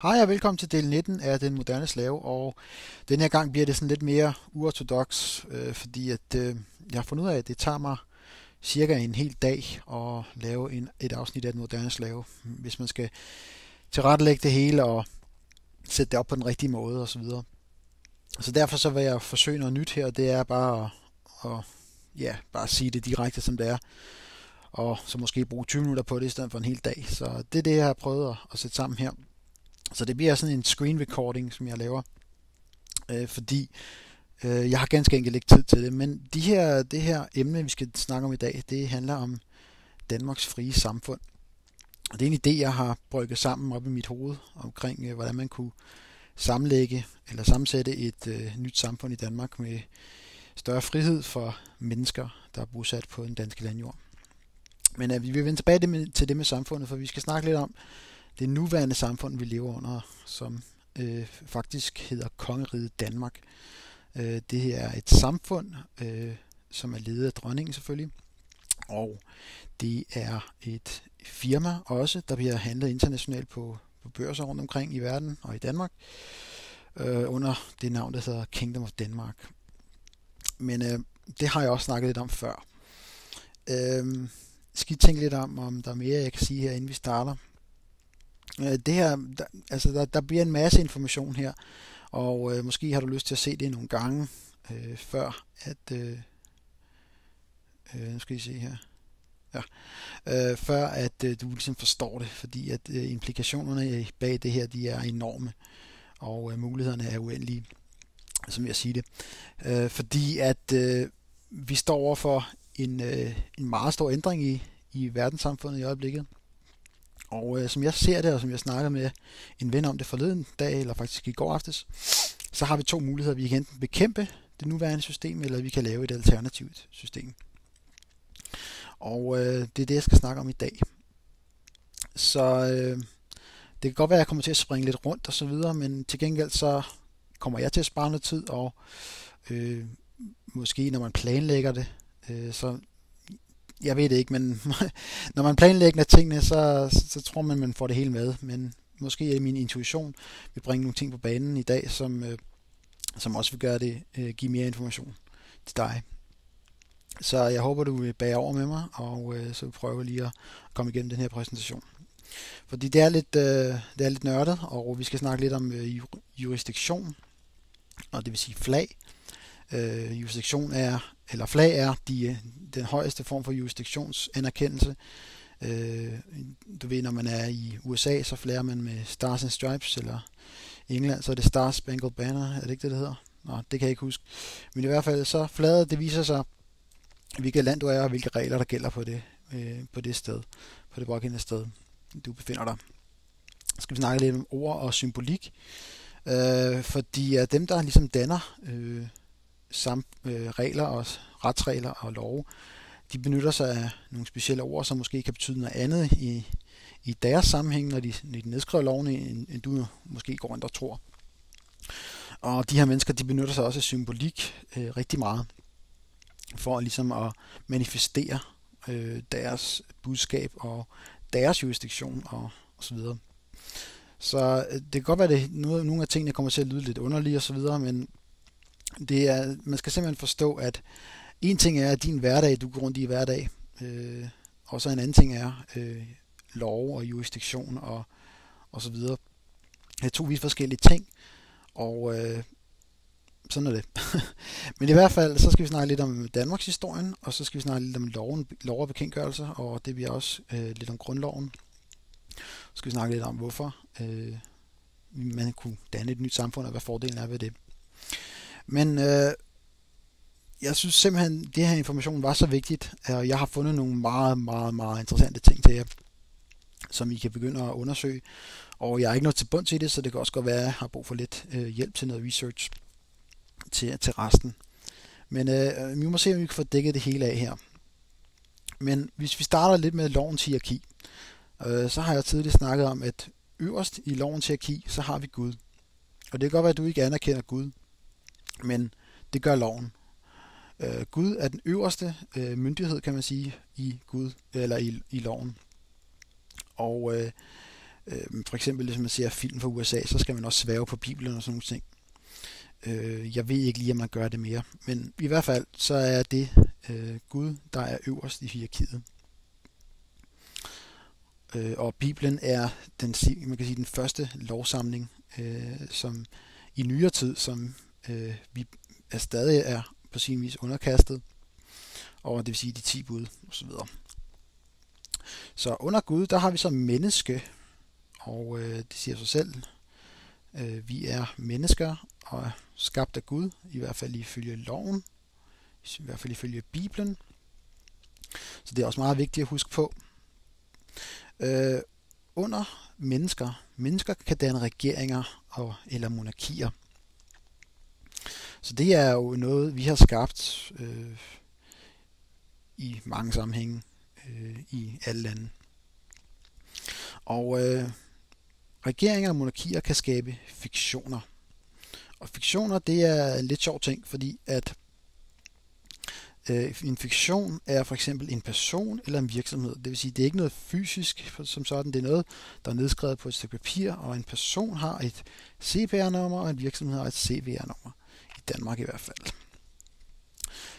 Hej og velkommen til del 19 af Den Moderne Slave, og den her gang bliver det sådan lidt mere uortodoks, fordi jeg har fundet ud af, at det tager mig cirka en hel dag at lave et afsnit af Den Moderne Slave, hvis man skal tilrettelægge det hele og sætte det op på den rigtige måde osv. Så derfor så vil jeg forsøge noget nyt her, og det er bare bare sige det direkte som det er, og så måske bruge 20 minutter på det i stedet for en hel dag. Så det er det, jeg har prøvet at sætte sammen her. Så det bliver sådan en screen recording, som jeg laver, fordi jeg har ganske enkelt ikke tid til det. Men det her emne, vi skal snakke om i dag, det handler om Danmarks frie samfund. Og det er en idé, jeg har brygget sammen op i mit hoved omkring, hvordan man kunne sammenlægge eller sammensætte et nyt samfund i Danmark med større frihed for mennesker, der er bosat på den danske landjord. Men vi vil vende tilbage til det med samfundet, for vi skal snakke lidt om det nuværende samfund, vi lever under, som faktisk hedder Kongeriget Danmark. Det er et samfund, som er ledet af dronningen selvfølgelig, og det er et firma også, der bliver handlet internationalt på børser rundt omkring i verden og i Danmark, under det navn, der hedder Kingdom of Denmark. Men det har jeg også snakket lidt om før. Skal I tænke lidt om der er mere, jeg kan sige her, inden vi starter. Det her, der bliver en masse information her, og måske har du lyst til at se det nogle gange, før at nu skal I se her. Ja. Før at du ligesom forstår det, fordi at implikationerne bag det her, de er enorme, og mulighederne er uendelige, som jeg siger det. Fordi at vi står over for en meget stor ændring i verdenssamfundet i øjeblikket. Og som jeg ser det, og som jeg snakkede med en ven om det forleden dag, eller faktisk i går aftes, så har vi to muligheder. Vi kan enten bekæmpe det nuværende system, eller vi kan lave et alternativt system. Og det er det, jeg skal snakke om i dag. Så det kan godt være, at jeg kommer til at springe lidt rundt og så videre, men til gengæld så kommer jeg til at spare noget tid, og måske når man planlægger det, så jeg ved det ikke, men når man planlægger tingene, så tror man får det hele med. Men måske er min intuition vil bringe nogle ting på banen i dag, som også vil gøre det, give mere information til dig. Så jeg håber, du vil bage over med mig, og så vil prøve lige at komme igennem den her præsentation. Fordi det er lidt nørdet, og vi skal snakke lidt om jurisdiktion, og det vil sige flag. Jurisdiktion eller flag er den højeste form for jurisdiktionsanerkendelse. Du ved, når man er i USA, så flager man med Stars and Stripes, eller i England, så er det Star Spangled Banner, er det ikke det hedder? Nå, det kan jeg ikke huske. Men i hvert fald så flaget, det viser sig, hvilket land du er, og hvilke regler der gælder på det sted, på det pågældende sted, du befinder dig. Så skal vi snakke lidt om ord og symbolik, fordi dem, der ligesom danner regler og retsregler og love, de benytter sig af nogle specielle ord, som måske kan betyde noget andet i deres sammenhæng, når de nedskriver lovene, end du måske går rundt og tror. Og de her mennesker, de benytter sig også af symbolik rigtig meget, for ligesom at manifestere deres budskab og deres jurisdiktion og så videre. Så det kan godt være, at nogle af tingene kommer til at lyde lidt underlige og så videre, men man skal simpelthen forstå, at en ting er din hverdag, du går rundt i hverdag, og så en anden ting er lov og jurisdiktion og så videre. Det er to vidt forskellige ting, og sådan er det. Men i hvert fald, så skal vi snakke lidt om Danmarks historien, og så skal vi snakke lidt om lov og bekendtgørelser, og det bliver også lidt om grundloven. Så skal vi snakke lidt om, hvorfor man kunne danne et nyt samfund, og hvad fordelen er ved det. Men jeg synes simpelthen, at det her information var så vigtigt, og jeg har fundet nogle meget, meget, meget interessante ting til jer, som I kan begynde at undersøge. Og jeg er ikke nået til bunds i det, så det kan også godt være, at jeg har brug for lidt hjælp til noget research til resten. Men vi må se, om vi kan få dækket det hele af her. Men hvis vi starter lidt med lovens hierarki, så har jeg tidligere snakket om, at øverst i lovens hierarki, så har vi Gud. Og det kan godt være, at du ikke anerkender Gud, men det gør loven. Gud er den øverste myndighed, kan man sige, i Gud eller i loven. Og For eksempel, hvis man ser film fra USA, så skal man også sværge på Bibelen og sådan nogle ting. Jeg ved ikke lige, om man gør det mere, men i hvert fald, så er det Gud, der er øverst i hierarkiet. Og Bibelen er man kan sige, den første lovsamling, som i nyere tid, som vi stadig er på sin vis underkastet, og det vil sige de 10 bud osv. Så under Gud, der har vi så menneske, og det siger sig selv. Vi er mennesker og skabt af Gud, i hvert fald ifølge loven, i hvert fald ifølge Bibelen. Så det er også meget vigtigt at huske på. Under mennesker kan danne regeringer eller monarkier. Så det er jo noget, vi har skabt i mange sammenhænge i alle lande. Og regeringer og monarkier kan skabe fiktioner. Og fiktioner, det er en lidt sjov ting, fordi at en fiktion er for eksempel en person eller en virksomhed. Det vil sige, det er ikke noget fysisk som sådan, det er noget, der er nedskrevet på et stykke papir, og en person har et CPR-nummer, og en virksomhed har et CVR-nummer. I Danmark i hvert fald.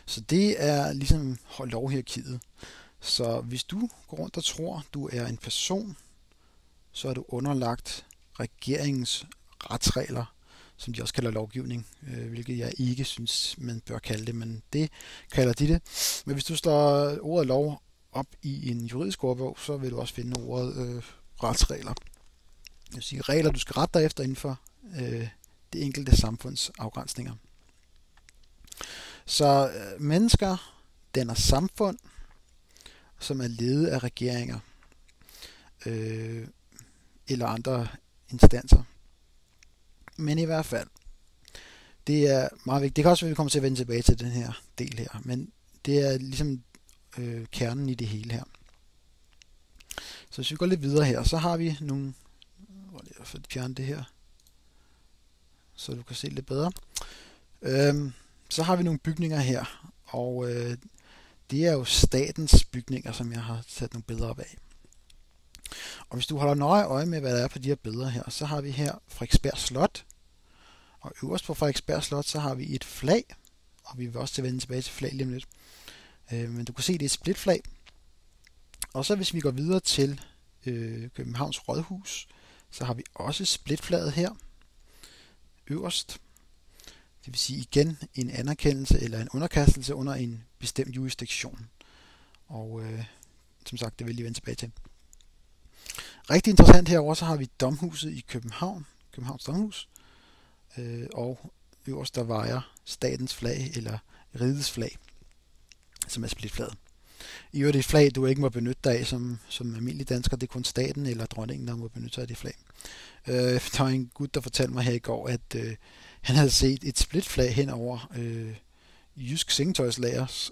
Så det er ligesom lovhierarkiet. Så hvis du går rundt og tror, du er en person, så er du underlagt regeringens retsregler, som de også kalder lovgivning, hvilket jeg ikke synes, man bør kalde det, men det kalder de det. Men hvis du slår ordet lov op i en juridisk ordbog, så vil du også finde ordet retsregler. Det vil sige regler, du skal rette dig efter inden for det enkelte samfunds afgrænsninger. Så mennesker danner samfund, som er ledet af regeringer eller andre instanser. Men i hvert fald, det er meget vigtigt. Det kan også være, at vi kommer til at vende tilbage til den her del her, men det er ligesom kernen i det hele her. Så hvis vi går lidt videre her, så har vi nogle... Jeg får fjerne det her, så du kan se lidt bedre. Så har vi nogle bygninger her, og det er jo statens bygninger, som jeg har sat nogle billeder op af. Og hvis du holder nøje øje med, hvad der er på de her billeder her, så har vi her Frederiksberg Slot. Og øverst på Frederiksberg Slot, så har vi et flag. Og vi vil også til at vende tilbage til flag lige om lidt. Men du kan se, det er et splitflag. Og så hvis vi går videre til Københavns Rådhus, så har vi også splitflaget her. Øverst. Det vil sige igen en anerkendelse eller en underkastelse under en bestemt jurisdiktion. Og som sagt, det vil jeg lige vende tilbage til. Rigtig interessant herovre, så har vi Domhuset i København, Københavns Domhus, og øverst der vejer statens flag eller rigets flag, som er splitflaget. I øvrigt et flag, du ikke må benytte dig af som almindelig dansker, det er kun staten eller dronningen, der må benytte sig af det flag. Der var en gut, der fortalte mig her i går, at han havde set et splitflag hen over Jysk Sengetøjslagers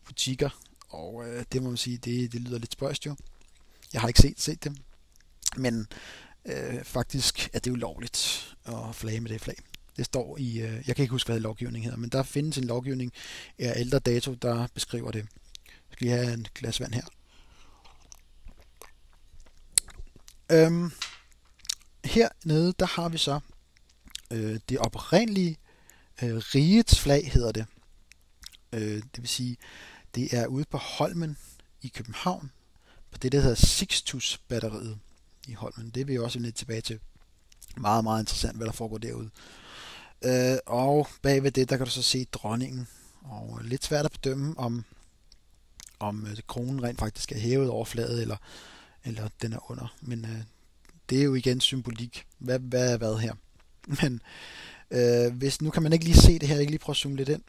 butikker. Og det må man sige, det lyder lidt spøjst jo. Jeg har ikke set det. Men faktisk er det ulovligt at flage med det flag. Det står i, jeg kan ikke huske, hvad lovgivning hedder, men der findes en lovgivning af ældre dato, der beskriver det. Jeg skal lige have en glas vand her. Hernede, der har vi så det oprindelige rigets flag, hedder det. Det vil sige, det er ude på Holmen i København, på det, der hedder Sixtus-batteriet i Holmen. Det vil jeg også lidt tilbage til. Meget, meget interessant, hvad der foregår derude. Og bagved det, der kan du så se dronningen. Og lidt svært at bedømme, om kronen rent faktisk er hævet over flaget, eller den er under. Men det er jo igen symbolik. Hvad er hvad her? Men hvis nu kan man ikke lige se det her, jeg kan lige prøve at zoome lidt ind.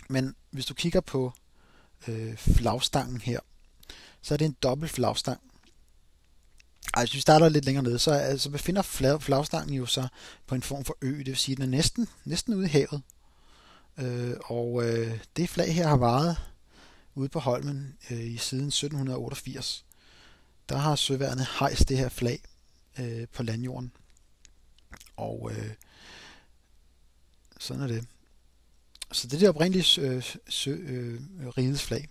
Men hvis du kigger på flagstangen her, så er det en dobbelt flagstang. Hvis vi starter lidt længere nede, så befinder flagstangen jo sig på en form for ø, det vil sige, at den er næsten ude i havet. Og det flag her har varet ude på Holmen i siden 1788. Der har søværnet hejst det her flag på landjorden. Og sådan er det. Så det er det oprindelige rigets flag.